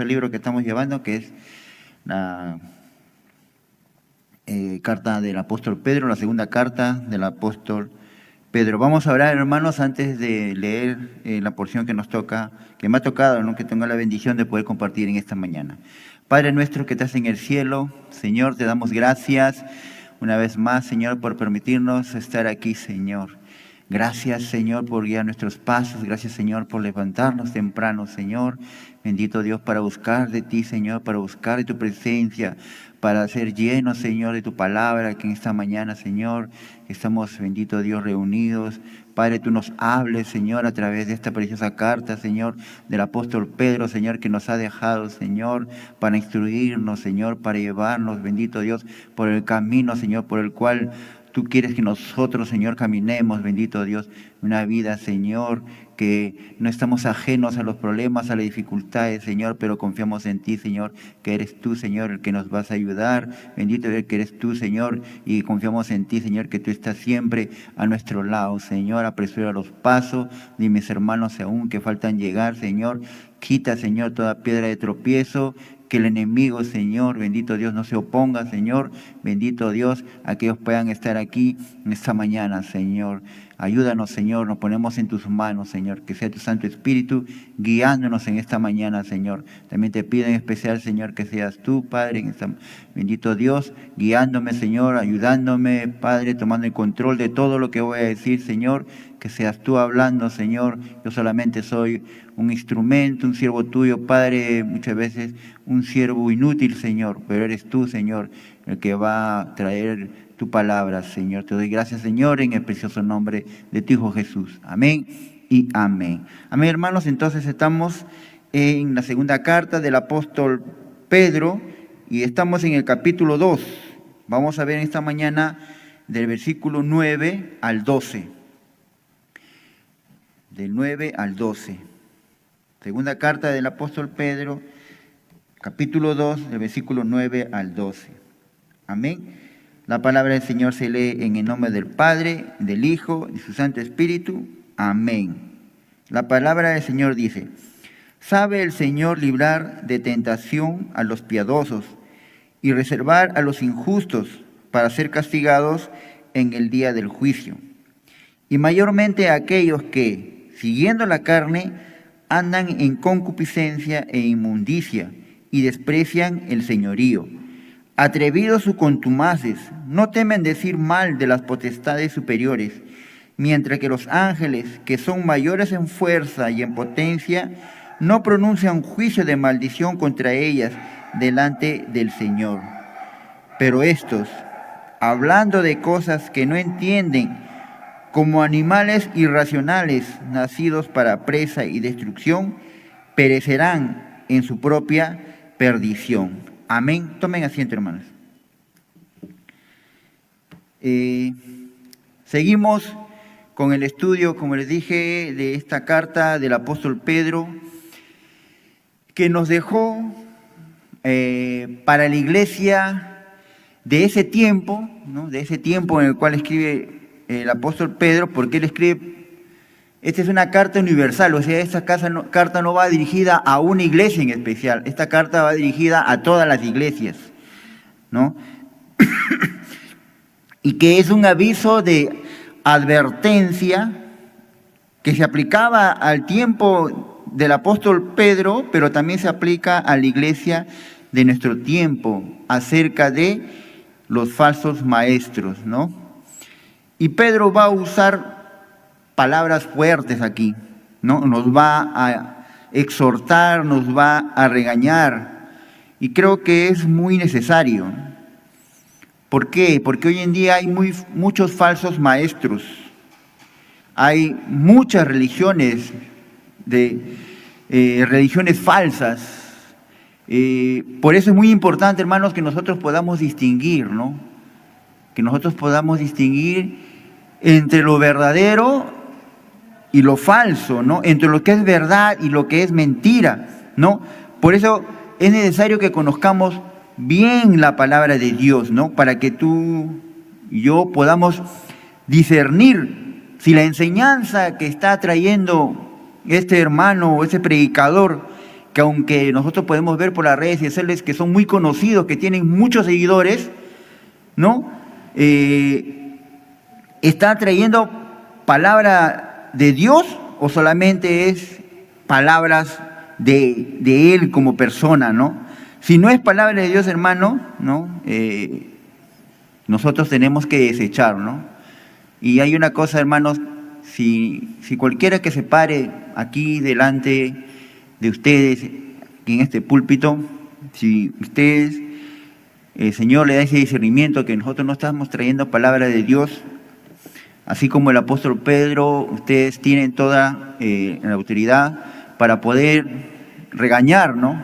el libro que estamos llevando, que es la carta del apóstol Pedro, la segunda carta del apóstol Pedro. Vamos a orar, hermanos, antes de leer la porción que nos toca, que me ha tocado, ¿no? Que tengo la bendición de poder compartir en esta mañana. Padre nuestro que estás en el cielo, Señor, te damos gracias una vez más, Señor, por permitirnos estar aquí, Señor. Gracias, Señor, por guiar nuestros pasos. Gracias, Señor, por levantarnos temprano, Señor. Bendito Dios, para buscar de ti, Señor, para buscar de tu presencia, para ser llenos, Señor, de tu palabra, que en esta mañana, Señor, estamos, bendito Dios, reunidos. Padre, tú nos hables, Señor, a través de esta preciosa carta, Señor, del apóstol Pedro, Señor, que nos ha dejado, Señor, para instruirnos, Señor, para llevarnos, bendito Dios, por el camino, Señor, por el cual tú quieres que nosotros, Señor, caminemos, bendito Dios, una vida, Señor, que no estamos ajenos a los problemas, a las dificultades, Señor, pero confiamos en ti, Señor, que eres tú, Señor, el que nos vas a ayudar. Bendito Dios, que eres tú, Señor, y confiamos en ti, Señor, que tú estás siempre a nuestro lado, Señor. Apresura los pasos de mis hermanos aún que faltan llegar, Señor. Quita, Señor, toda piedra de tropiezo. Que el enemigo, Señor, bendito Dios, no se oponga, Señor. Bendito Dios, a que ellos puedan estar aquí en esta mañana, Señor. Ayúdanos, Señor, nos ponemos en tus manos, Señor. Que sea tu Santo Espíritu guiándonos en esta mañana, Señor. También te pido en especial, Señor, que seas tú, Padre, bendito Dios, guiándome, Señor, ayudándome, Padre, tomando el control de todo lo que voy a decir, Señor. Que seas tú hablando, Señor. Yo solamente soy un instrumento, un siervo tuyo, Padre, muchas veces un siervo inútil, Señor, pero eres tú, Señor, el que va a traer tu palabra, Señor. Te doy gracias, Señor, en el precioso nombre de tu Hijo Jesús. Amén y amén. Amén, hermanos. Entonces estamos en la segunda carta del apóstol Pedro y estamos en el capítulo 2. Vamos a ver esta mañana del versículo 9 al 12. Del 9 al 12. Segunda carta del apóstol Pedro, capítulo 2, del versículo 9 al 12. Amén. La palabra del Señor se lee en el nombre del Padre, del Hijo y su Santo Espíritu. Amén. La palabra del Señor dice: sabe el Señor librar de tentación a los piadosos y reservar a los injustos para ser castigados en el día del juicio. Y mayormente a aquellos que, siguiendo la carne, andan en concupiscencia e inmundicia y desprecian el señorío. Atrevidos y contumaces, no temen decir mal de las potestades superiores, mientras que los ángeles, que son mayores en fuerza y en potencia, no pronuncian juicio de maldición contra ellas delante del Señor. Pero estos, hablando de cosas que no entienden, como animales irracionales nacidos para presa y destrucción, perecerán en su propia perdición. Amén. Tomen asiento, hermanos. Seguimos con el estudio, como les dije, de esta carta del apóstol Pedro, que nos dejó para la iglesia de ese tiempo, ¿no? De ese tiempo en el cual escribe el apóstol Pedro, porque él escribe, esta es una carta universal, o sea, esta carta no va dirigida a una iglesia en especial, esta carta va dirigida a todas las iglesias, ¿no? Y que es un aviso de advertencia que se aplicaba al tiempo del apóstol Pedro, pero también se aplica a la iglesia de nuestro tiempo, acerca de los falsos maestros, ¿no? Y Pedro va a usar palabras fuertes aquí, ¿no? Nos va a exhortar, nos va a regañar. Y creo que es muy necesario. ¿Por qué? Porque hoy en día hay muchos falsos maestros. Hay muchas religiones, religiones falsas. Por eso es muy importante, hermanos, que nosotros podamos distinguir, ¿no? Que nosotros podamos distinguir entre lo verdadero y lo falso, ¿no? Entre lo que es verdad y lo que es mentira, ¿no? Por eso es necesario que conozcamos bien la palabra de Dios, ¿no? Para que tú y yo podamos discernir si la enseñanza que está trayendo este hermano o ese predicador que aunque nosotros podemos ver por las redes sociales que son muy conocidos, que tienen muchos seguidores, ¿no? ¿Está trayendo palabra de Dios o solamente es palabras de él como persona, ¿no? Si no es palabra de Dios, hermano, ¿no? Nosotros tenemos que desechar, ¿no? Y hay una cosa, hermanos, si cualquiera que se pare aquí delante de ustedes, en este púlpito, si ustedes, el Señor le da ese discernimiento que nosotros no estamos trayendo palabra de Dios, así como el apóstol Pedro, ustedes tienen toda la autoridad para poder regañar, ¿no?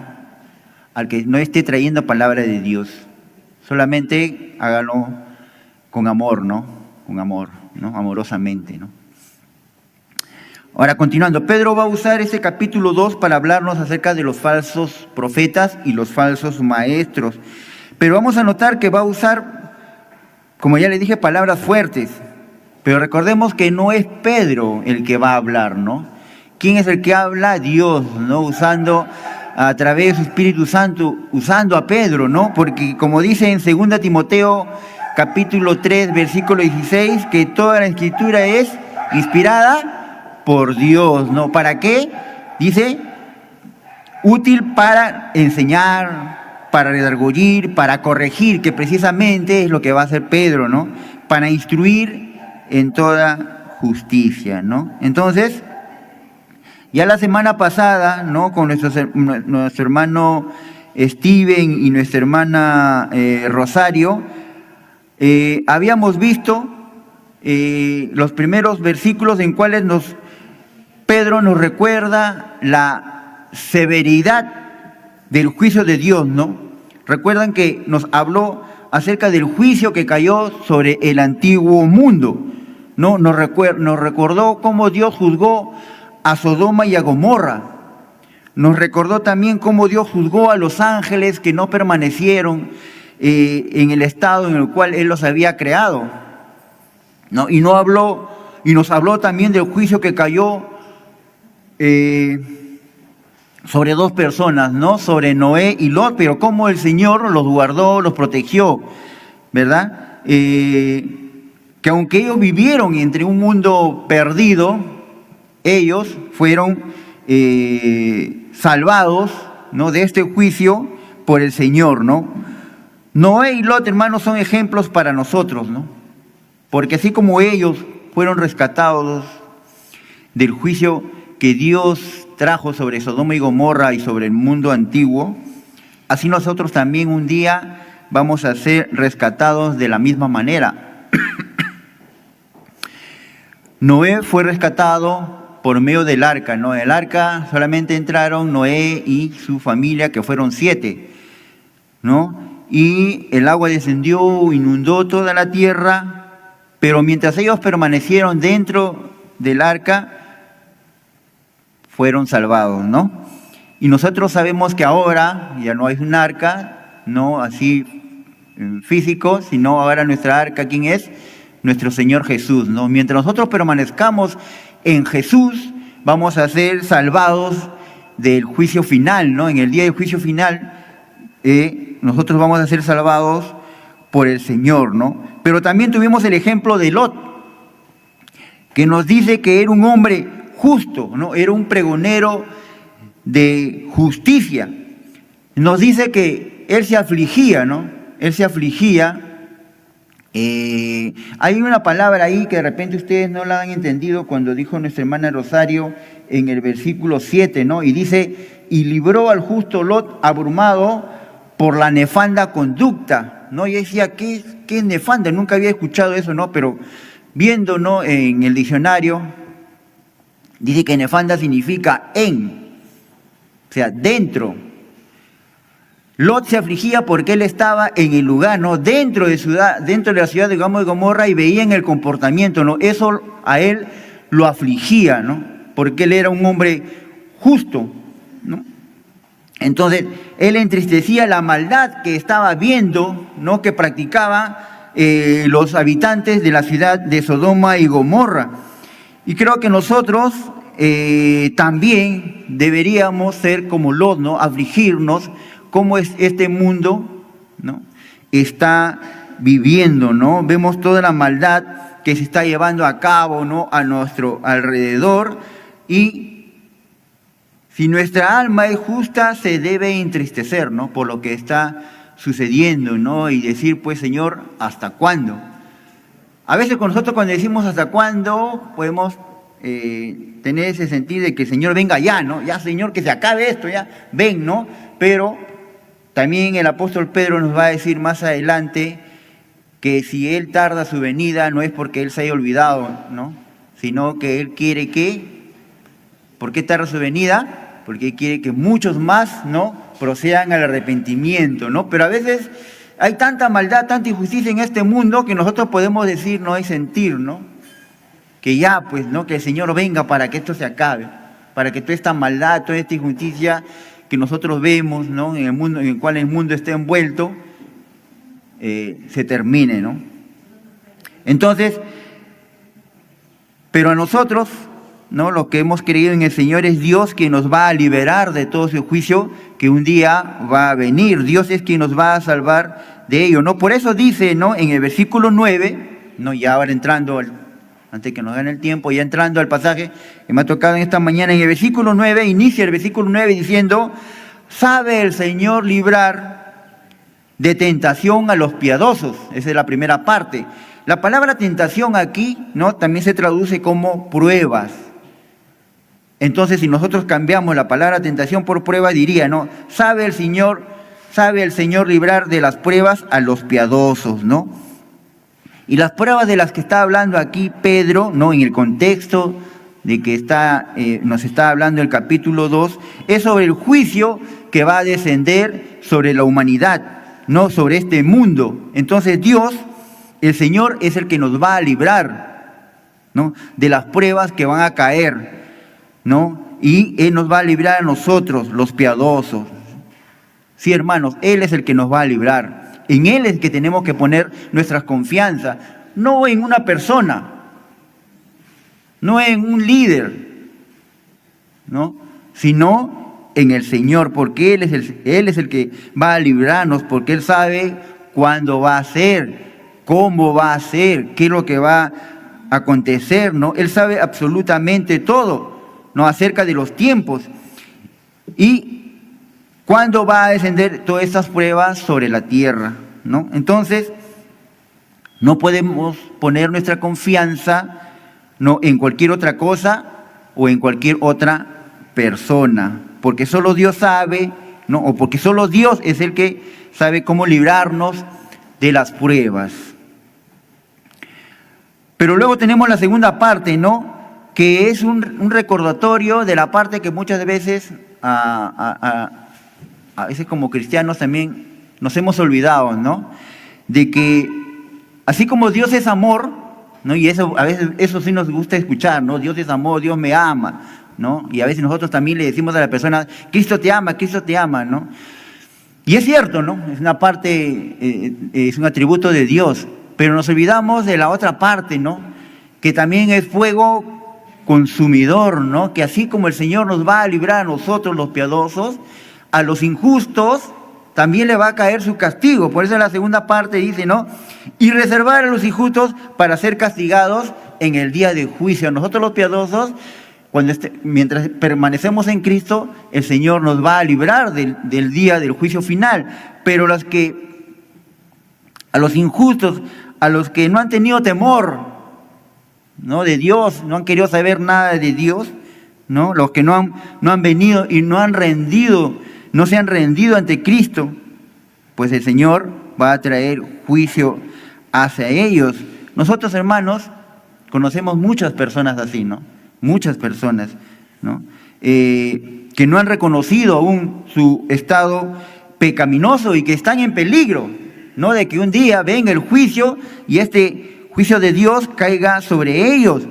Al que no esté trayendo palabra de Dios. Solamente háganlo con amor, ¿no? Con amor, ¿no? Amorosamente, ¿no? Ahora, continuando, Pedro va a usar este capítulo 2 para hablarnos acerca de los falsos profetas y los falsos maestros. Pero vamos a notar que va a usar, como ya le dije, palabras fuertes. Pero recordemos que no es Pedro el que va a hablar, ¿no? ¿Quién es el que habla? Dios, ¿no? Usando a través de su Espíritu Santo, usando a Pedro, ¿no? Porque como dice en 2 Timoteo capítulo 3, versículo 16, que toda la Escritura es inspirada por Dios, ¿no? ¿Para qué? Dice, útil para enseñar, para redarguir, para corregir, que precisamente es lo que va a hacer Pedro, ¿no? Para instruir en toda justicia, ¿no? Entonces, ya la semana pasada, ¿no? Con nuestro hermano Steven y nuestra hermana Rosario, habíamos visto los primeros versículos en cuales Pedro nos recuerda la severidad del juicio de Dios, ¿no? Recuerdan que nos habló acerca del juicio que cayó sobre el antiguo mundo, ¿no? Nos recordó cómo Dios juzgó a Sodoma y a Gomorra. Nos recordó también cómo Dios juzgó a los ángeles que no permanecieron en el estado en el cual Él los había creado, ¿no? Y nos habló también del juicio que cayó sobre dos personas, ¿no? Sobre Noé y Lot, pero cómo el Señor los guardó, los protegió, ¿verdad? Que aunque ellos vivieron entre un mundo perdido, ellos fueron salvados, ¿no? De este juicio por el Señor, ¿no? Noé y Lot, hermanos, son ejemplos para nosotros, ¿no? Porque así como ellos fueron rescatados del juicio que Dios trajo sobre Sodoma y Gomorra y sobre el mundo antiguo, así nosotros también un día vamos a ser rescatados de la misma manera. Noé fue rescatado por medio del arca, ¿no? En el arca solamente entraron Noé y su familia, que fueron 7, ¿no? Y el agua descendió, inundó toda la tierra, pero mientras ellos permanecieron dentro del arca, fueron salvados, ¿no? Y nosotros sabemos que ahora ya no hay un arca, no así físico, sino ahora nuestra arca, ¿quién es? Nuestro Señor Jesús, ¿no? Mientras nosotros permanezcamos en Jesús, vamos a ser salvados del juicio final, ¿no? En el día del juicio final, nosotros vamos a ser salvados por el Señor, ¿no? Pero también tuvimos el ejemplo de Lot, que nos dice que era un hombre justo, ¿no? Era un pregonero de justicia. Nos dice que él se afligía, ¿no? Él se afligía. Hay una palabra ahí que de repente ustedes no la han entendido cuando dijo nuestra hermana Rosario en el versículo 7, ¿no? Y dice, y libró al justo Lot abrumado por la nefanda conducta, ¿no? Y decía, ¿qué es nefanda? Nunca había escuchado eso, ¿no? Pero viendo, ¿no? En el diccionario, dice que nefanda significa o sea, dentro. Lot se afligía porque él estaba en el lugar, ¿no? Dentro de la ciudad de Gomorra, y veía en el comportamiento, ¿no? Eso a él lo afligía, ¿no? Porque él era un hombre justo, ¿no? Entonces, él entristecía la maldad que estaba viendo, ¿no? Que practicaban los habitantes de la ciudad de Sodoma y Gomorra. Y creo que nosotros, También deberíamos ser como Lot, ¿no? Afligirnos cómo es este mundo, ¿no? Está viviendo, ¿no? Vemos toda la maldad que se está llevando a cabo, ¿no? A nuestro alrededor, y si nuestra alma es justa se debe entristecer, ¿no? Por lo que está sucediendo, ¿no? Y decir, pues, Señor, ¿hasta cuándo? A veces con nosotros cuando decimos hasta cuándo podemos tener ese sentido de que el Señor venga ya, ¿no? Ya, Señor, que se acabe esto, ya, ven, ¿no? Pero también el apóstol Pedro nos va a decir más adelante que si Él tarda su venida no es porque Él se haya olvidado, ¿no? Sino que Él quiere que, ¿por qué tarda su venida? Porque Él quiere que muchos más, ¿no? Procedan al arrepentimiento, ¿no? Pero a veces hay tanta maldad, tanta injusticia en este mundo que nosotros podemos decir, no hay sentir, ¿no? Que ya, pues, ¿no? Que el Señor venga para que esto se acabe, para que toda esta maldad, toda esta injusticia que nosotros vemos, ¿no? En el mundo, en el cual el mundo está envuelto, se termine, ¿no? Entonces, pero a nosotros, ¿no? Lo que hemos creído en el Señor es Dios quien nos va a liberar de todo ese juicio que un día va a venir. Dios es quien nos va a salvar de ello, ¿no? Por eso dice, ¿no? En el versículo 9, ¿no? Ya ahora entrando, antes que nos gane el tiempo, ya entrando al pasaje que me ha tocado en esta mañana, en el versículo 9, inicia el versículo 9 diciendo, ¿sabe el Señor librar de tentación a los piadosos? Esa es la primera parte. La palabra tentación aquí, ¿no? También se traduce como pruebas. Entonces, si nosotros cambiamos la palabra tentación por prueba, diría, ¿no? Sabe el Señor librar de las pruebas a los piadosos, ¿no? Y las pruebas de las que está hablando aquí Pedro, ¿no? En el contexto de que nos está hablando el capítulo 2, es sobre el juicio que va a descender sobre la humanidad, no sobre este mundo. Entonces Dios, el Señor, es el que nos va a librar, ¿no? De las pruebas que van a caer, ¿no? Y Él nos va a librar a nosotros, los piadosos. Sí, hermanos, Él es el que nos va a librar. En Él es que tenemos que poner nuestra confianza, no en una persona, no en un líder, ¿no? Sino en el Señor, porque Él es el que va a librarnos, porque Él sabe cuándo va a ser, cómo va a ser, qué es lo que va a acontecer, ¿no? Él sabe absolutamente todo, ¿no? Acerca de los tiempos y cuándo va a descender todas estas pruebas sobre la tierra, ¿no? Entonces, no podemos poner nuestra confianza, ¿no? En cualquier otra cosa o en cualquier otra persona, porque solo Dios sabe, ¿no? O porque solo Dios es el que sabe cómo librarnos de las pruebas. Pero luego tenemos la segunda parte, ¿no? Que es un recordatorio de la parte que muchas veces a veces como cristianos también nos hemos olvidado, ¿no? De que así como Dios es amor, ¿no? Y eso a veces eso sí nos gusta escuchar, ¿no? Dios es amor, Dios me ama, ¿no? Y a veces nosotros también le decimos a la persona, Cristo te ama, ¿no? Y es cierto, ¿no? Es una parte, es un atributo de Dios, pero nos olvidamos de la otra parte, ¿no? Que también es fuego consumidor, ¿no? Que así como el Señor nos va a librar a nosotros los piadosos, a los injustos también le va a caer su castigo. Por eso en la segunda parte dice, ¿no? Y reservar a los injustos para ser castigados en el día de juicio. Nosotros los piadosos, mientras permanecemos en Cristo, el Señor nos va a librar del día del juicio final. Pero a los injustos, a los que no han tenido temor, ¿no? De Dios, no han querido saber nada de Dios, ¿no? Los que no han venido y no se han rendido ante Cristo, pues el Señor va a traer juicio hacia ellos. Nosotros, hermanos, conocemos muchas personas así, ¿no? Muchas personas, ¿no? Que no han reconocido aún su estado pecaminoso y que están en peligro, ¿no? De que un día venga el juicio y este juicio de Dios caiga sobre ellos.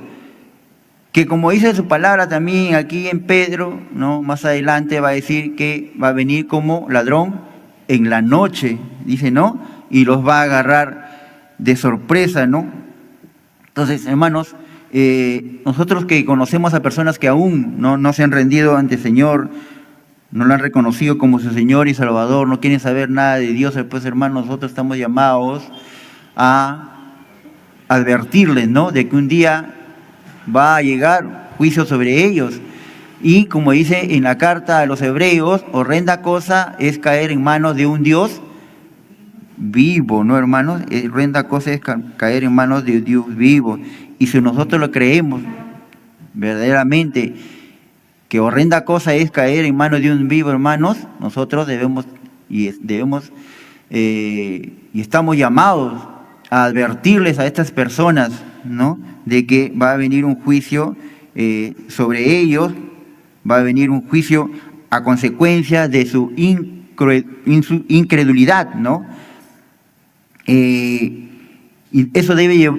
Que como dice su palabra también aquí en Pedro, ¿no? Más adelante va a decir que va a venir como ladrón en la noche, dice, ¿no? Y los va a agarrar de sorpresa, ¿no? Entonces, hermanos, nosotros que conocemos a personas que aún no se han rendido ante el Señor, no lo han reconocido como su Señor y Salvador, no quieren saber nada de Dios, pues hermanos, nosotros estamos llamados a advertirles, ¿no?, de que un día va a llegar juicio sobre ellos. Y como dice en la carta a los Hebreos, horrenda cosa es caer en manos de un Dios vivo, ¿no, hermanos? Horrenda cosa es caer en manos de un Dios vivo. Y si nosotros lo creemos verdaderamente, que horrenda cosa es caer en manos de un vivo, hermanos, nosotros debemos y estamos llamados a advertirles a estas personas, ¿no?, de que va a venir un juicio sobre ellos, va a venir un juicio a consecuencia de su incredulidad, ¿no? Y eso debe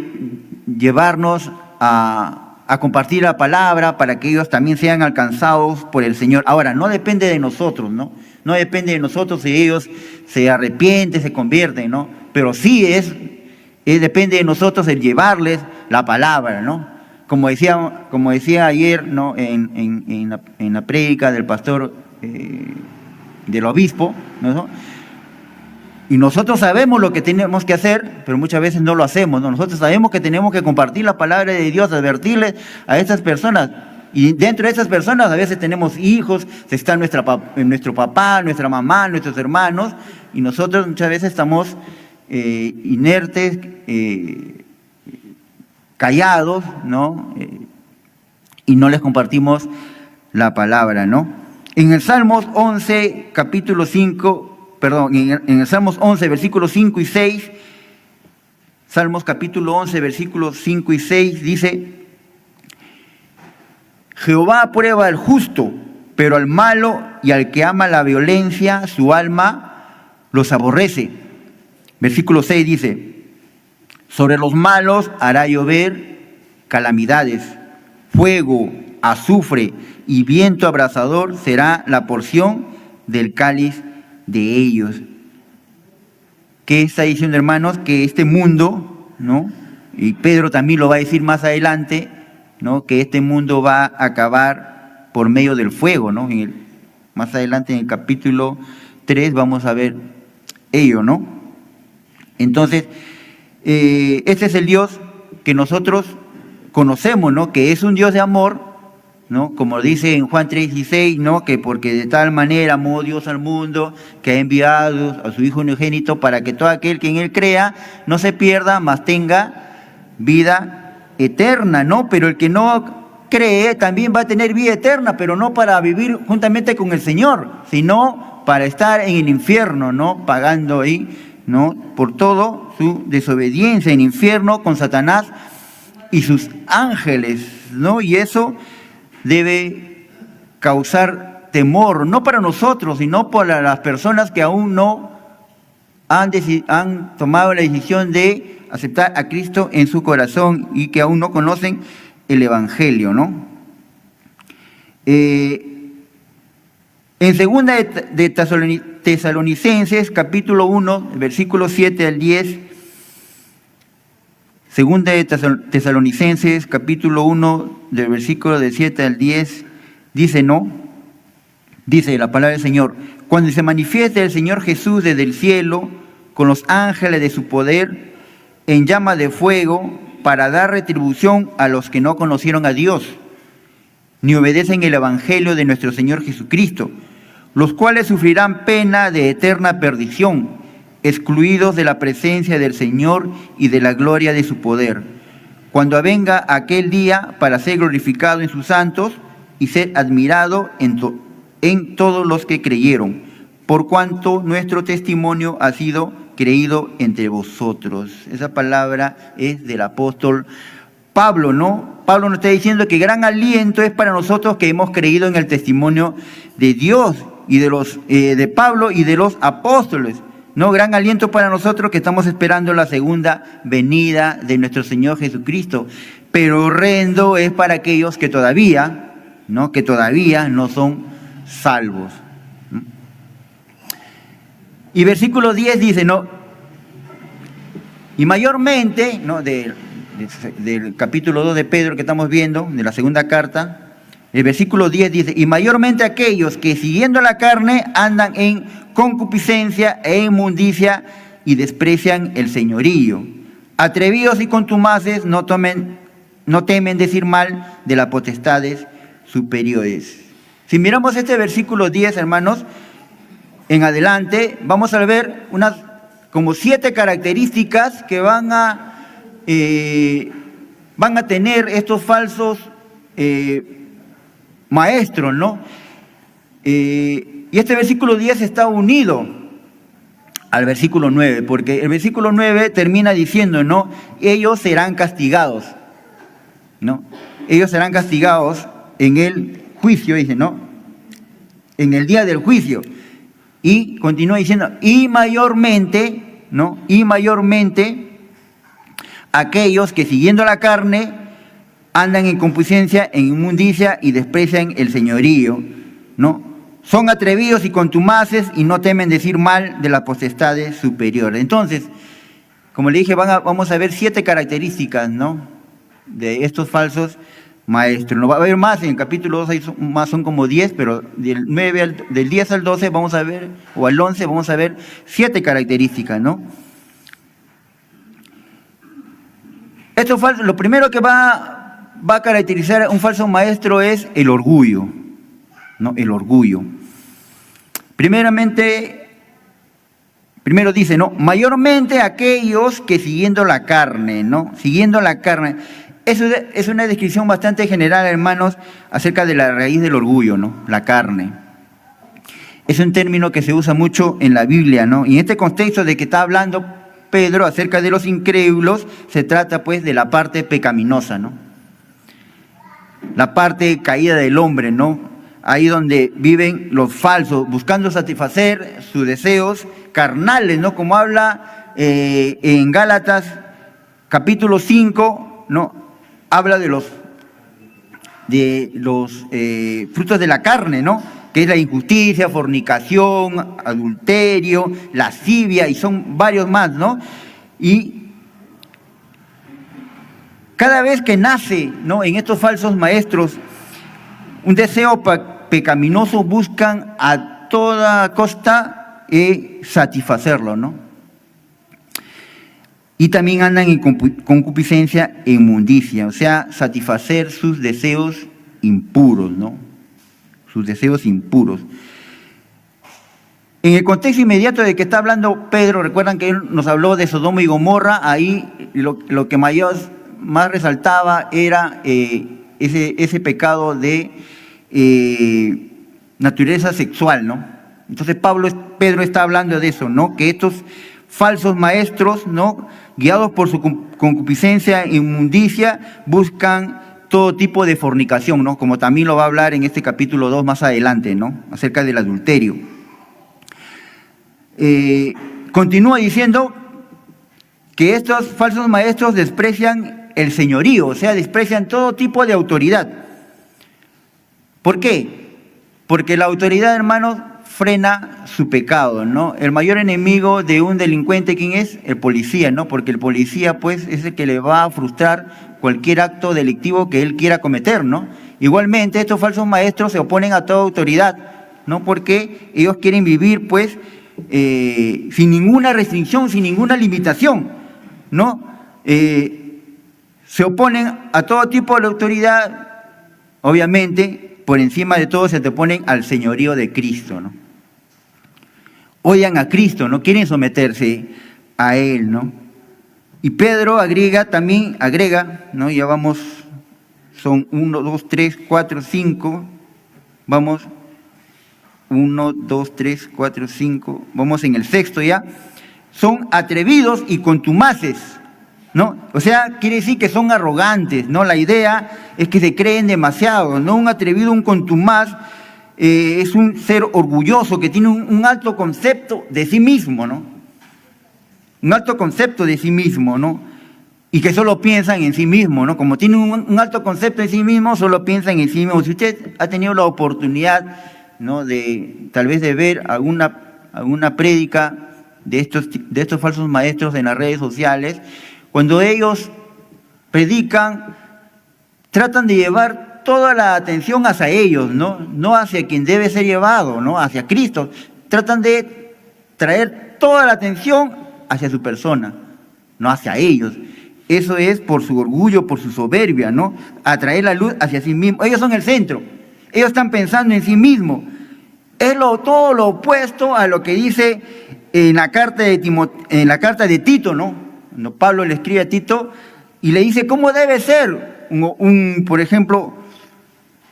llevarnos a compartir la palabra para que ellos también sean alcanzados por el Señor. Ahora, no depende de nosotros, ¿no? No depende de nosotros si ellos se arrepienten, se convierten, ¿no? Pero sí depende de nosotros el llevarles la palabra, ¿no? Como decía ayer, ¿no?, en la prédica del pastor, del obispo, ¿no? Y nosotros sabemos lo que tenemos que hacer, pero muchas veces no lo hacemos, ¿no? Nosotros sabemos que tenemos que compartir la palabra de Dios, advertirles a estas personas. Y dentro de esas personas a veces tenemos hijos, está nuestro papá, nuestra mamá, nuestros hermanos, y nosotros muchas veces estamos inertes, callados, ¿no? Y no les compartimos la palabra, ¿no? En el Salmos 11, capítulo 5, en el Salmos 11, versículos 5 y 6, Salmos capítulo 11, versículos 5 y 6, dice: Jehová aprueba al justo, pero al malo y al que ama la violencia, su alma los aborrece. Versículo 6 dice: sobre los malos hará llover calamidades, fuego, azufre y viento abrasador será la porción del cáliz de ellos. ¿Qué está diciendo, hermanos? Que este mundo, ¿no?, y Pedro también lo va a decir más adelante, ¿no?, que este mundo va a acabar por medio del fuego, ¿no? Más adelante en el capítulo 3 vamos a ver ello, ¿no? Entonces, este es el Dios que nosotros conocemos, ¿no?, que es un Dios de amor, ¿no?, como dice en Juan 3:16, ¿no?, que porque de tal manera amó Dios al mundo que ha enviado a su Hijo unigénito para que todo aquel que en Él crea no se pierda, mas tenga vida eterna, ¿no? Pero el que no cree también va a tener vida eterna, pero no para vivir juntamente con el Señor, sino para estar en el infierno, ¿no?, pagando ahí, ¿no?, por todo su desobediencia, en infierno con Satanás y sus ángeles, ¿no? Y eso debe causar temor, no para nosotros, sino para las personas que aún no han tomado la decisión de aceptar a Cristo en su corazón y que aún no conocen el Evangelio, ¿no? En segunda de Tesalonicenses, capítulo 1, versículos 7 al 10, segunda de Tesalonicenses, capítulo 1, del versículo de 7 al 10, dice, ¿no? Dice la palabra del Señor: cuando se manifieste el Señor Jesús desde el cielo, con los ángeles de su poder, en llama de fuego, para dar retribución a los que no conocieron a Dios, ni obedecen el Evangelio de nuestro Señor Jesucristo, los cuales sufrirán pena de eterna perdición, excluidos de la presencia del Señor y de la gloria de su poder, cuando avenga aquel día para ser glorificado en sus santos y ser admirado en todos los que creyeron, por cuanto nuestro testimonio ha sido creído entre vosotros. Esa palabra es del apóstol Pablo, ¿no? Pablo nos está diciendo que gran aliento es para nosotros que hemos creído en el testimonio de Dios y de Pablo y de los apóstoles, ¿no? Gran aliento para nosotros que estamos esperando la segunda venida de nuestro Señor Jesucristo. Pero horrendo es para aquellos que todavía no son salvos. Y versículo 10 dice, ¿no? Y mayormente, ¿no?, de del capítulo 2 de Pedro que estamos viendo, de la segunda carta, el versículo 10 dice: y mayormente aquellos que siguiendo la carne andan en concupiscencia e inmundicia y desprecian el señorío. Atrevidos y contumaces no temen decir mal de las potestades superiores. Si miramos este versículo 10, hermanos, en adelante, vamos a ver unas como 7 características que van a tener estos falsos maestros, ¿no? Y este versículo 10 está unido al versículo 9, porque el versículo 9 termina diciendo, ¿no? Ellos serán castigados, ¿no? Ellos serán castigados en el juicio, dice, ¿no? En el día del juicio. Y continúa diciendo, y mayormente, ¿no? Y mayormente aquellos que siguiendo la carne andan en concupiscencia, en inmundicia y desprecian el señorío, ¿no? Son atrevidos y contumaces y no temen decir mal de las potestades superiores. Entonces, como le dije, vamos a ver 7 características, ¿no? De estos falsos maestros. No va a haber más, en el capítulo 2 hay más, son como 10, pero del 10 al 12 vamos a ver, o al 11 vamos a ver 7 características, ¿no? Lo primero que va a caracterizar a un falso maestro es el orgullo, ¿no? El orgullo. Primero dice, ¿no? Mayormente aquellos que siguiendo la carne, ¿no? Siguiendo la carne. Eso es una descripción bastante general, hermanos, acerca de la raíz del orgullo, ¿no? La carne. Es un término que se usa mucho en la Biblia, ¿no? Y en este contexto de que está hablando Pedro acerca de los incrédulos, se trata pues de la parte pecaminosa, ¿no? La parte caída del hombre, ¿no? Ahí donde viven los falsos, buscando satisfacer sus deseos carnales, ¿no? Como habla en Gálatas capítulo 5, ¿no? Habla de los frutos de la carne, ¿no? Que es la injusticia, fornicación, adulterio, lascivia, y son varios más, ¿no? Y cada vez que nace, ¿no? En estos falsos maestros un deseo pecaminoso, buscan a toda costa satisfacerlo, ¿no? Y también andan en concupiscencia e inmundicia, o sea, satisfacer sus deseos impuros, ¿no? Sus deseos impuros. En el contexto inmediato de que está hablando Pedro, recuerdan que él nos habló de Sodoma y Gomorra, ahí lo que más resaltaba era ese pecado de naturaleza sexual, ¿no? Entonces Pedro está hablando de eso, ¿no? Que estos falsos maestros, ¿no? Guiados por su concupiscencia e inmundicia, buscan todo tipo de fornicación, ¿no? Como también lo va a hablar en este capítulo 2 más adelante, ¿no? Acerca del adulterio. Continúa diciendo que estos falsos maestros desprecian el señorío, o sea, desprecian todo tipo de autoridad. ¿Por qué? Porque la autoridad, hermanos, frena su pecado, ¿no? El mayor enemigo de un delincuente, ¿quién es? El policía, ¿no? Porque el policía, pues, es el que le va a frustrar cualquier acto delictivo que él quiera cometer, ¿no? Igualmente, estos falsos maestros se oponen a toda autoridad, ¿no? Porque ellos quieren vivir, pues, sin ninguna restricción, sin ninguna limitación, ¿no? Se oponen a todo tipo de autoridad, obviamente, por encima de todo se te oponen al señorío de Cristo, ¿no? Odian a Cristo, no quieren someterse a Él, ¿no? Y Pedro agrega, ¿no? Ya vamos, son 1, 2, 3, 4, 5, vamos, 1, 2, 3, 4, 5, vamos en el sexto ya. Son atrevidos y contumaces, ¿no? O sea, quiere decir que son arrogantes, ¿no? La idea es que se creen demasiado, ¿no? Un atrevido, un contumaz, es un ser orgulloso que tiene un alto concepto de sí mismo, ¿no? Un alto concepto de sí mismo, ¿no? Y que solo piensan en sí mismo, ¿no? Como tiene un alto concepto de sí mismo, solo piensan en sí mismo. Si usted ha tenido la oportunidad, ¿no? Tal vez de ver alguna prédica de estos falsos maestros en las redes sociales, cuando ellos predican, tratan de llevar toda la atención hacia ellos, no hacia quien debe ser llevado, ¿no? Hacia Cristo. Tratan de traer toda la atención hacia su persona, no hacia ellos. Eso es por su orgullo, por su soberbia, ¿no? Atraer la luz hacia sí mismos. Ellos son el centro. Ellos están pensando en sí mismos. Es todo lo opuesto a lo que dice en la carta de Tito, ¿no? Cuando Pablo le escribe a Tito y le dice cómo debe ser por ejemplo,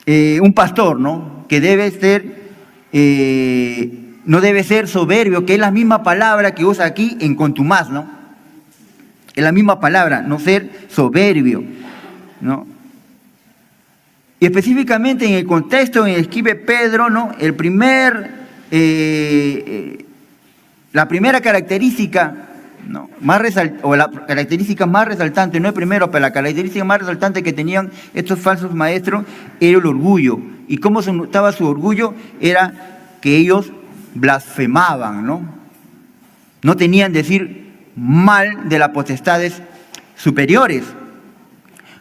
un pastor, ¿no? Que debe ser, no debe ser soberbio, que es la misma palabra que usa aquí en contumaz, ¿no? Es la misma palabra, no ser soberbio, ¿no? Y específicamente en el contexto en el que escribe Pedro, ¿no? La primera característica, ¿no? La característica más resaltante, no el primero, pero la característica más resaltante que tenían estos falsos maestros era el orgullo. ¿Y cómo se notaba su orgullo? Era que ellos blasfemaban, ¿no? No tenían decir mal de las potestades superiores.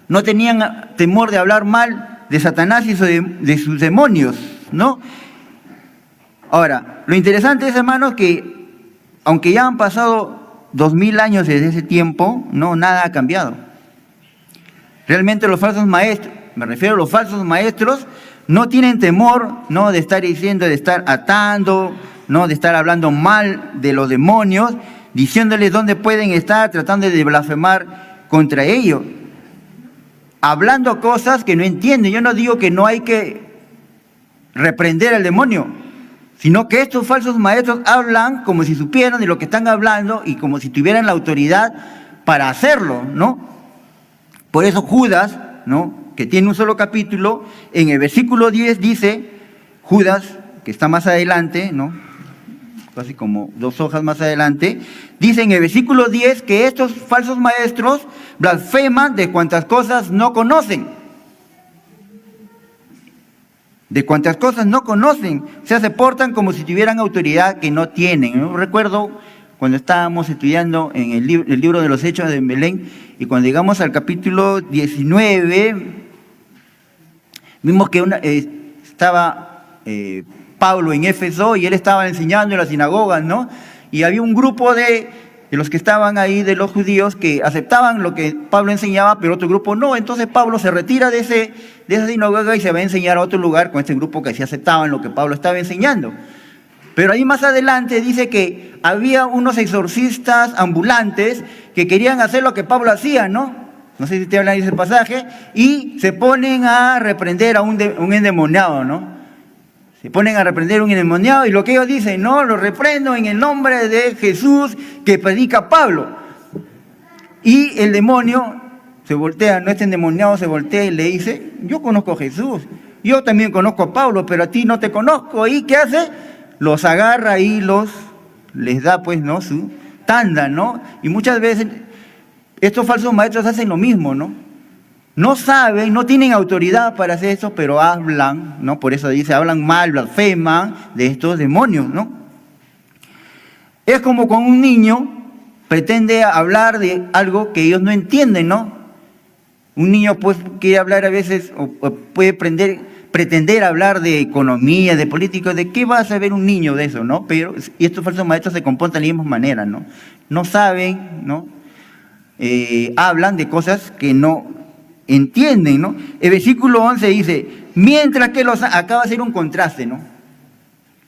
No tenían temor de hablar mal de Satanás y de sus demonios, ¿no? Ahora, lo interesante es, hermanos, que aunque ya han pasado 2000 años desde ese tiempo, no, nada ha cambiado. Realmente los falsos maestros, me refiero a los falsos maestros, no tienen temor, ¿no? De estar diciendo, de estar atando, ¿no? De estar hablando mal de los demonios, diciéndoles dónde pueden estar, tratando de blasfemar contra ellos, hablando cosas que no entienden. Yo no digo que no hay que reprender al demonio, sino que estos falsos maestros hablan como si supieran de lo que están hablando y como si tuvieran la autoridad para hacerlo, ¿no? Por eso Judas, ¿no? Que tiene un solo capítulo, en el versículo 10 dice, Judas, que está más adelante, ¿no? Casi como 2 hojas más adelante, dice en el versículo 10 que estos falsos maestros blasfeman de cuantas cosas no conocen. De cuantas cosas no conocen. O sea, se portan como si tuvieran autoridad que no tienen. Yo recuerdo cuando estábamos estudiando en el libro de los Hechos de Belén, y cuando llegamos al capítulo 19, vimos que estaba Pablo en Éfeso y él estaba enseñando en las sinagogas, ¿no? Y había un grupo de los que estaban ahí, de los judíos, que aceptaban lo que Pablo enseñaba, pero otro grupo no. Entonces Pablo se retira de esa sinagoga y se va a enseñar a otro lugar con este grupo que sí aceptaban lo que Pablo estaba enseñando. Pero ahí más adelante dice que había unos exorcistas ambulantes que querían hacer lo que Pablo hacía, ¿no? No sé si te hablan de ese pasaje, y se ponen a reprender a un endemoniado, ¿no? Se ponen a reprender a un endemoniado y lo que ellos dicen, no, lo reprendo en el nombre de Jesús que predica Pablo. Y el demonio se voltea, no, este endemoniado se voltea y le dice, yo conozco a Jesús, yo también conozco a Pablo, pero a ti no te conozco. ¿Y qué hace? Los agarra y les da pues, ¿no? Su tanda, ¿no? Y muchas veces estos falsos maestros hacen lo mismo, ¿no? No saben, no tienen autoridad para hacer eso, pero hablan, ¿no? Por eso dice, hablan mal, blasfeman de estos demonios, ¿no? Es como cuando un niño pretende hablar de algo que ellos no entienden, ¿no? Un niño pues quiere hablar a veces, o puede pretender hablar de economía, de política, ¿de qué va a saber un niño de eso, no? Pero, y estos falsos maestros se comportan de la misma manera, ¿no? No saben, ¿no? Hablan de cosas que no entienden, ¿no? El versículo 11 dice, mientras que acaba de hacer un contraste, ¿no?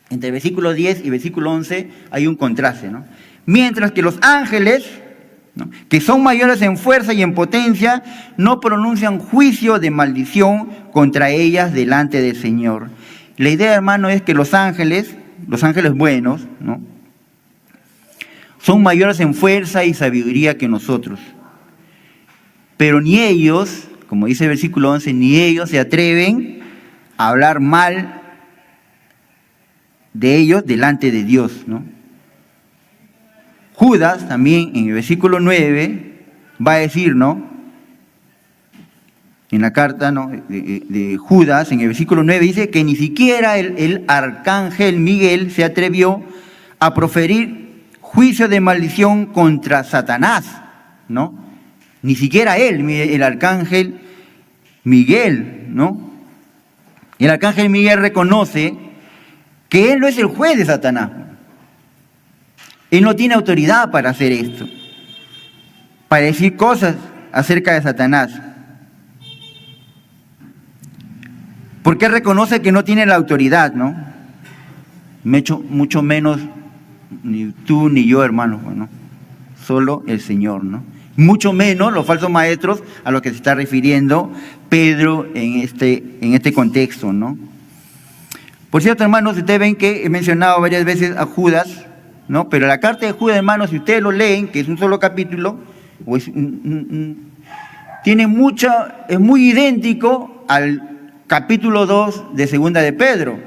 Entre el versículo 10 y el versículo 11 hay un contraste, ¿no? Mientras que los ángeles, ¿no? Que son mayores en fuerza y en potencia, no pronuncian juicio de maldición contra ellas delante del Señor. La idea, hermano, es que los ángeles buenos, ¿no? Son mayores en fuerza y sabiduría que nosotros. Pero ni ellos, como dice el versículo 11, ni ellos se atreven a hablar mal de ellos delante de Dios, ¿no? Judas también en el versículo 9 va a decir, ¿no? En la carta, ¿no? de Judas, en el versículo 9 dice que ni siquiera el arcángel Miguel se atrevió a proferir juicio de maldición contra Satanás, ¿no? Ni siquiera él, el arcángel Miguel, ¿no? El arcángel Miguel reconoce que él no es el juez de Satanás. Él no tiene autoridad para hacer esto, para decir cosas acerca de Satanás. Porque reconoce que no tiene la autoridad, ¿no? Mucho menos ni tú ni yo, hermano, ¿no? Solo el Señor, ¿no? Mucho menos los falsos maestros a los que se está refiriendo Pedro en este contexto, ¿no? Por cierto, hermanos, ustedes ven que he mencionado varias veces a Judas, ¿no? Pero la carta de Judas, hermanos, si ustedes lo leen, que es un solo capítulo, es muy idéntico al capítulo 2 de Segunda de Pedro.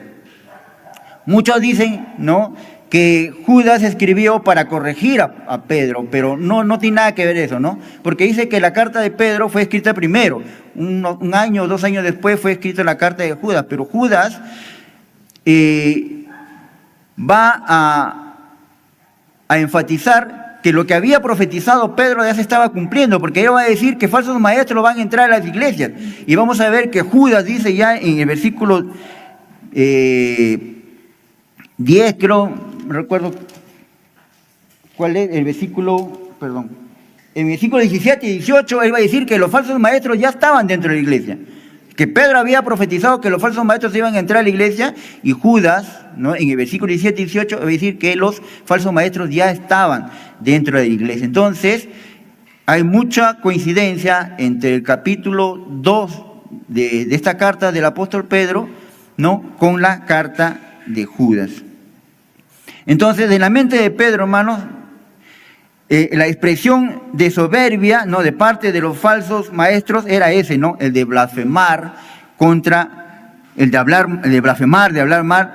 Muchos dicen, ¿no?, que Judas escribió para corregir a Pedro, pero no tiene nada que ver eso, ¿no? Porque dice que la carta de Pedro fue escrita primero, un año o 2 años después fue escrita la carta de Judas, pero Judas va a enfatizar que lo que había profetizado Pedro ya se estaba cumpliendo, porque él va a decir que falsos maestros van a entrar a las iglesias. Y vamos a ver que Judas dice ya en el versículo 10, creo, no recuerdo cuál es el versículo, perdón. En el versículo 17 y 18, él va a decir que los falsos maestros ya estaban dentro de la iglesia. Que Pedro había profetizado que los falsos maestros iban a entrar a la iglesia, y Judas, ¿no?, en el versículo 17 y 18 va a decir que los falsos maestros ya estaban dentro de la iglesia. Entonces, hay mucha coincidencia entre el capítulo 2 de esta carta del apóstol Pedro, ¿no?, con la carta de Judas. Entonces, en la mente de Pedro, hermanos, la expresión de soberbia, ¿no?, de parte de los falsos maestros era ese, ¿no?, el de blasfemar de hablar mal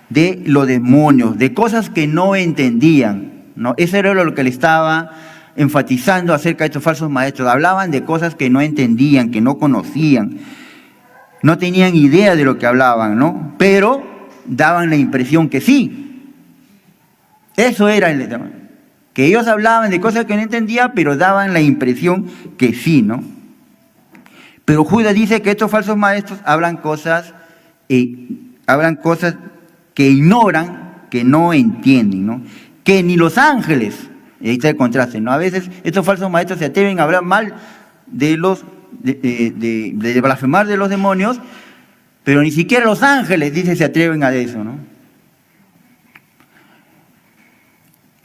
de los demonios, de cosas que no entendían, ¿no? Eso era lo que le estaba enfatizando acerca de estos falsos maestros. Hablaban de cosas que no entendían, que no conocían, no tenían idea de lo que hablaban, ¿no? Pero daban la impresión que sí. Eso era que ellos hablaban de cosas que no entendían, pero daban la impresión que sí, ¿no? Pero Judas dice que estos falsos maestros hablan cosas que ignoran, que no entienden, ¿no? Que ni los ángeles, y ahí está el contraste, ¿no? A veces estos falsos maestros se atreven a hablar mal de blasfemar de los demonios, pero ni siquiera los ángeles, dice, se atreven a eso, ¿no?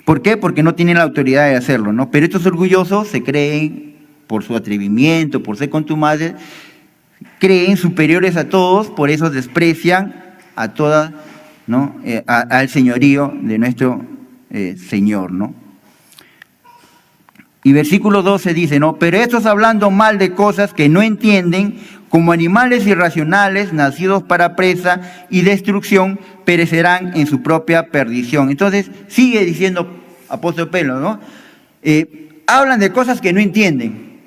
¿Por qué? Porque no tienen la autoridad de hacerlo, ¿no? Pero estos orgullosos se creen, por su atrevimiento, por ser contumaces, creen superiores a todos, por eso desprecian a todas, ¿no?, al señorío de nuestro Señor, ¿no? Y versículo 12 dice, ¿no?, pero estos hablando mal de cosas que no entienden, como animales irracionales, nacidos para presa y destrucción, perecerán en su propia perdición. Entonces, sigue diciendo apóstol Pedro, ¿no? Hablan de cosas que no entienden.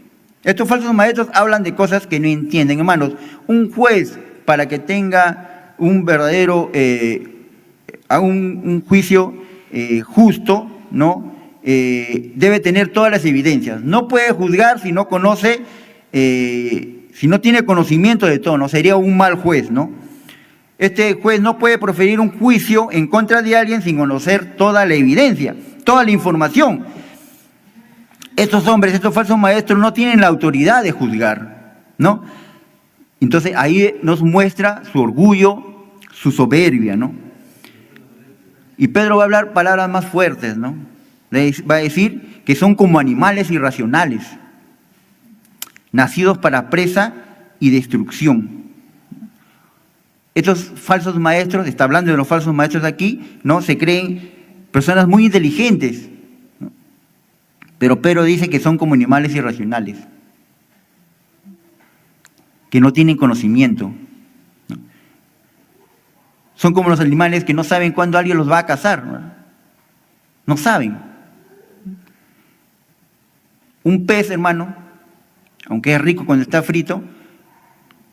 Estos falsos maestros hablan de cosas que no entienden. Hermanos, un juez, para que tenga un verdadero, un juicio justo, ¿no?, debe tener todas las evidencias. No puede juzgar si no conoce, si no tiene conocimiento de todo, ¿no? Sería un mal juez, ¿no? Este juez no puede proferir un juicio en contra de alguien sin conocer toda la evidencia, toda la información. Estos hombres, estos falsos maestros no tienen la autoridad de juzgar, ¿no? Entonces ahí nos muestra su orgullo, su soberbia, ¿no? Y Pedro va a hablar palabras más fuertes, ¿no? Va a decir que son como animales irracionales, nacidos para presa y destrucción. Estos falsos maestros, está hablando de los falsos maestros aquí, ¿no?, se creen personas muy inteligentes, ¿no? Pero Pedro dice que son como animales irracionales, que no tienen conocimiento, ¿no? Son como los animales que no saben cuándo alguien los va a cazar, ¿no? No saben. Un pez, hermano, aunque es rico cuando está frito,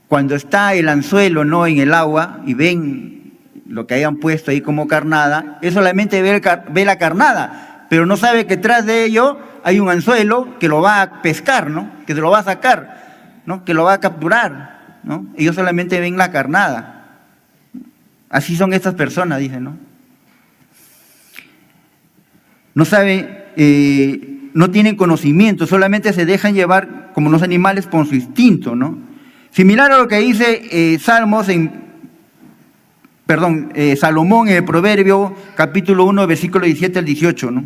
cuando está el anzuelo, ¿no?, en el agua y ven lo que hayan puesto ahí como carnada, él solamente ve la carnada, pero no sabe que tras de ello hay un anzuelo que lo va a pescar, ¿no? Que se lo va a sacar, ¿no? Que lo va a capturar, ¿no? Ellos solamente ven la carnada. Así son estas personas, dicen, ¿no? No saben, no tienen conocimiento, solamente se dejan llevar como los animales por su instinto, ¿no? Similar a lo que dice Salomón en el Proverbio capítulo 1, versículo 17 al 18, ¿no?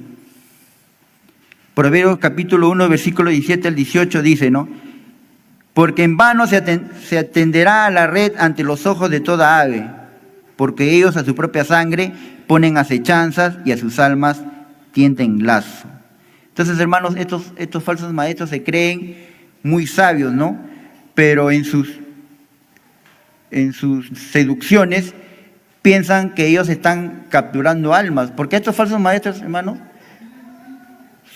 Proverbios capítulo 1, versículo 17 al 18 dice, ¿no? Porque en vano se atenderá a la red ante los ojos de toda ave, porque ellos a su propia sangre ponen acechanzas y a sus almas tienden lazo. Entonces, hermanos, estos falsos maestros se creen muy sabios, ¿no? Pero en sus seducciones piensan que ellos están capturando almas, porque estos falsos maestros, hermanos,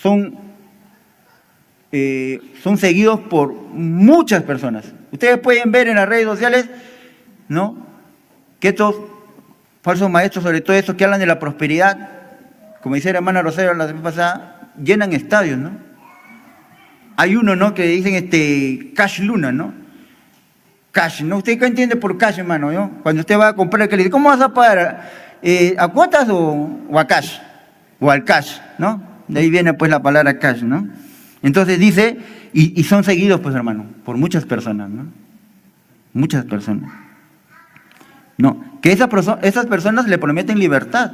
son seguidos por muchas personas. Ustedes pueden ver en las redes sociales, ¿no?, que estos falsos maestros, sobre todo estos que hablan de la prosperidad, como dice la hermana Rosario la semana pasada, llenan estadios, ¿no? Hay uno, ¿no?, que dicen Cash Luna, ¿no? Cash, ¿no? ¿Usted qué entiende por cash, hermano? ¿No? Cuando usted va a comprar, que le dice, ¿cómo vas a pagar? ¿A cuotas o a cash? O al cash, ¿no? De ahí viene pues la palabra cash, ¿no? Entonces dice, y son seguidos, pues, hermano, por muchas personas, ¿no? Muchas personas. No, que esas personas le prometen libertad.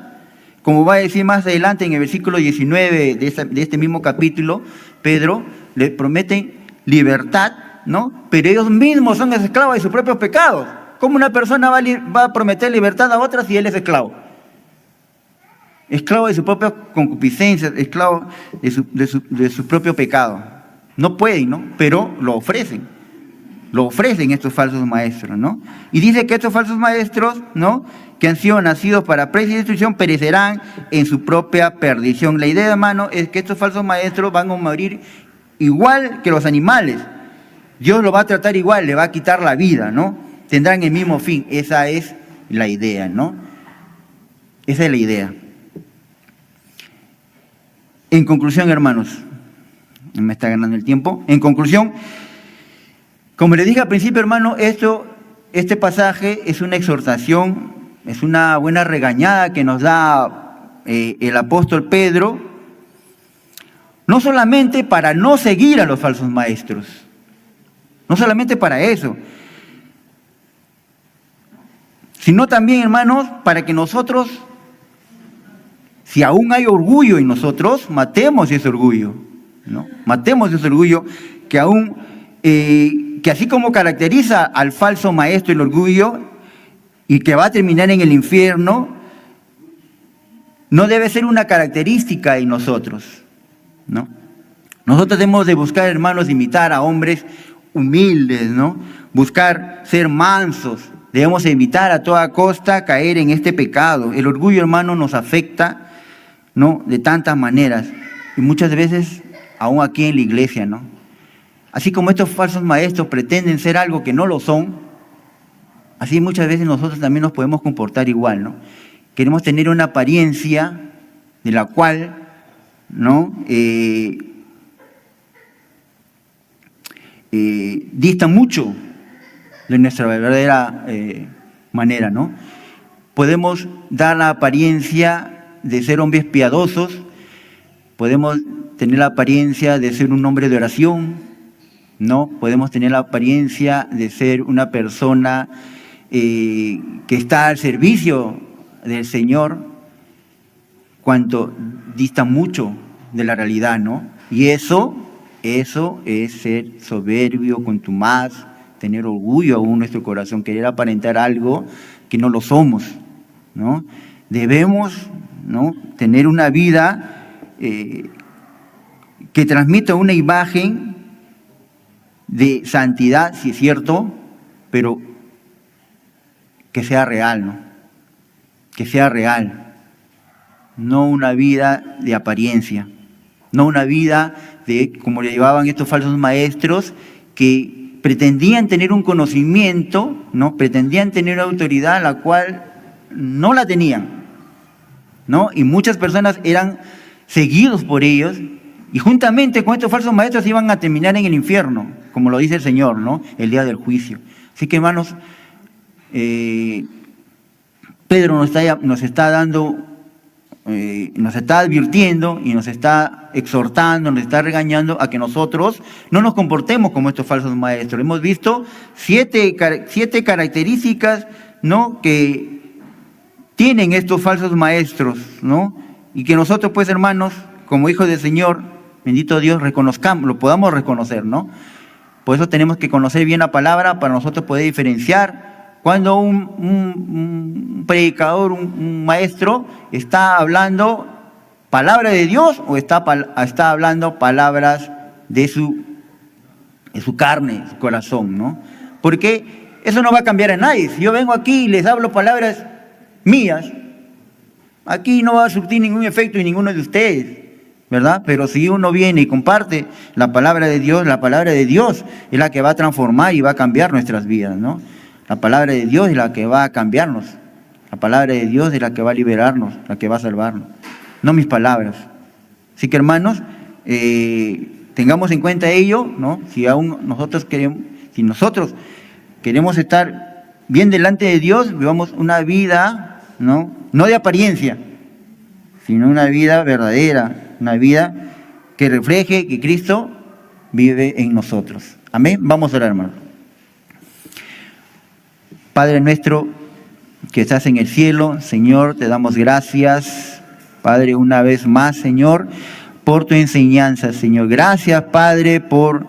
Como va a decir más adelante en el versículo 19 de este mismo capítulo, Pedro, le prometen libertad, ¿no? Pero ellos mismos son esclavos de sus propios pecados. ¿Cómo una persona va a prometer libertad a otra si él es esclavo? Esclavo de su propia concupiscencia, esclavo de su propio pecado. No pueden, ¿no? Pero lo ofrecen estos falsos maestros, ¿no? Y dice que estos falsos maestros, ¿no?, que han sido nacidos para presa y destrucción, perecerán en su propia perdición. La idea, hermano, es que estos falsos maestros van a morir igual que los animales. Dios lo va a tratar igual, le va a quitar la vida, ¿no? Tendrán el mismo fin. Esa es la idea, ¿no? Esa es la idea. En conclusión, hermanos, me está ganando el tiempo. En conclusión, como les dije al principio, hermano, este pasaje es una exhortación, es una buena regañada que nos da el apóstol Pedro, no solamente para no seguir a los falsos maestros, no solamente para eso, sino también, hermanos, para que nosotros, si aún hay orgullo en nosotros, matemos ese orgullo, ¿no? Matemos ese orgullo que aún, que así como caracteriza al falso maestro el orgullo y que va a terminar en el infierno, no debe ser una característica en nosotros, ¿no? Nosotros debemos de buscar, hermanos, imitar a hombres humildes, ¿no? Buscar ser mansos. Debemos evitar a toda costa caer en este pecado. El orgullo, hermano, nos afecta, ¿no?, de tantas maneras. Y muchas veces, aún aquí en la iglesia, ¿no? Así como estos falsos maestros pretenden ser algo que no lo son, así muchas veces nosotros también nos podemos comportar igual, ¿no? Queremos tener una apariencia de la cual, ¿no?, dista mucho de nuestra verdadera manera, ¿no? Podemos dar la apariencia de ser hombres piadosos, podemos tener la apariencia de ser un hombre de oración, ¿no? Podemos tener la apariencia de ser una persona que está al servicio del Señor, cuanto dista mucho de la realidad, ¿no? Y eso es ser soberbio, contumaz, tener orgullo aún en nuestro corazón, querer aparentar algo que no lo somos, ¿no? Debemos, ¿no?, tener una vida que transmita una imagen de santidad, si es cierto, pero que sea real, ¿no? Que sea real, no una vida de apariencia, no una vida de, como le llevaban estos falsos maestros, que pretendían tener un conocimiento, ¿no?, pretendían tener una autoridad la cual no la tenían, ¿no? Y muchas personas eran seguidos por ellos, y juntamente con estos falsos maestros iban a terminar en el infierno, como lo dice el Señor, ¿no? El día del juicio. Así que, hermanos, Pedro nos está dando, nos está advirtiendo y nos está exhortando, nos está regañando a que nosotros no nos comportemos como estos falsos maestros. Hemos visto siete características, ¿no?, que tienen estos falsos maestros, ¿no? Y que nosotros, pues, hermanos, como hijos del Señor, bendito Dios, reconozcamos, lo podamos reconocer, ¿no? Por eso tenemos que conocer bien la palabra para nosotros poder diferenciar cuando un predicador, un maestro, está hablando palabra de Dios o está hablando palabras de su carne, su corazón, ¿no? Porque eso no va a cambiar a nadie. Si yo vengo aquí y les hablo palabras mías, aquí no va a surtir ningún efecto en ninguno de ustedes, ¿verdad? Pero si uno viene y comparte la palabra de Dios es la que va a transformar y va a cambiar nuestras vidas, ¿no? La palabra de Dios es la que va a cambiarnos. La palabra de Dios es la que va a liberarnos, la que va a salvarnos. No mis palabras. Así que, hermanos, tengamos en cuenta ello, ¿no? Si nosotros queremos estar bien delante de Dios, vivamos una vida, no de apariencia, sino una vida verdadera, una vida que refleje que Cristo vive en nosotros. Amén. Vamos a orar, hermano. Padre nuestro que estás en el cielo, Señor, te damos gracias, Padre, una vez más, Señor, por tu enseñanza, Señor. Gracias, Padre, por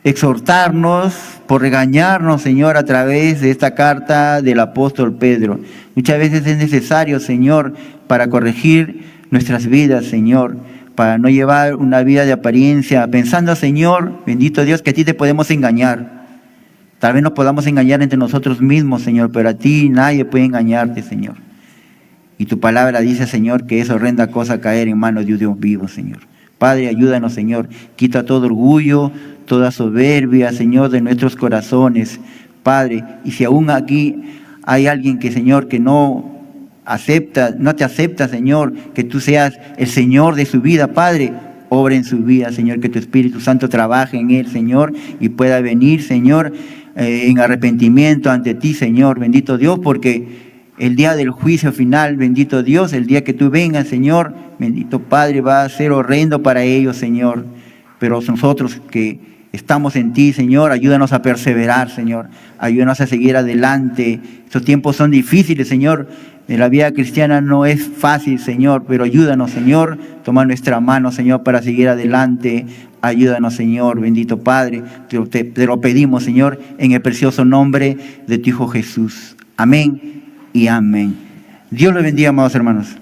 exhortarnos, por regañarnos, Señor, a través de esta carta del apóstol Pedro. Muchas veces es necesario, Señor, para corregir nuestras vidas, Señor, para no llevar una vida de apariencia, pensando, Señor, bendito Dios, que a ti te podemos engañar. Tal vez nos podamos engañar entre nosotros mismos, Señor, pero a ti nadie puede engañarte, Señor. Y tu palabra dice, Señor, que es horrenda cosa caer en manos de un Dios vivo, Señor. Padre, ayúdanos, Señor. Quita todo orgullo, toda soberbia, Señor, de nuestros corazones. Padre, y si aún aquí hay alguien que, Señor, que no te acepta, Señor, que tú seas el Señor de su vida, Padre, obra en su vida, Señor, que tu Espíritu Santo trabaje en él, Señor, y pueda venir, Señor, en arrepentimiento ante ti, Señor, bendito Dios, porque el día del juicio final, bendito Dios, el día que tú vengas, Señor, bendito Padre, va a ser horrendo para ellos, Señor, pero nosotros que estamos en ti, Señor, ayúdanos a perseverar, Señor, ayúdanos a seguir adelante. Estos tiempos son difíciles, Señor, la vida cristiana no es fácil, Señor, pero ayúdanos, Señor, toma nuestra mano, Señor, para seguir adelante. Ayúdanos, Señor, bendito Padre, te lo pedimos, Señor, en el precioso nombre de tu Hijo Jesús. Amén y amén. Dios los bendiga, amados hermanos.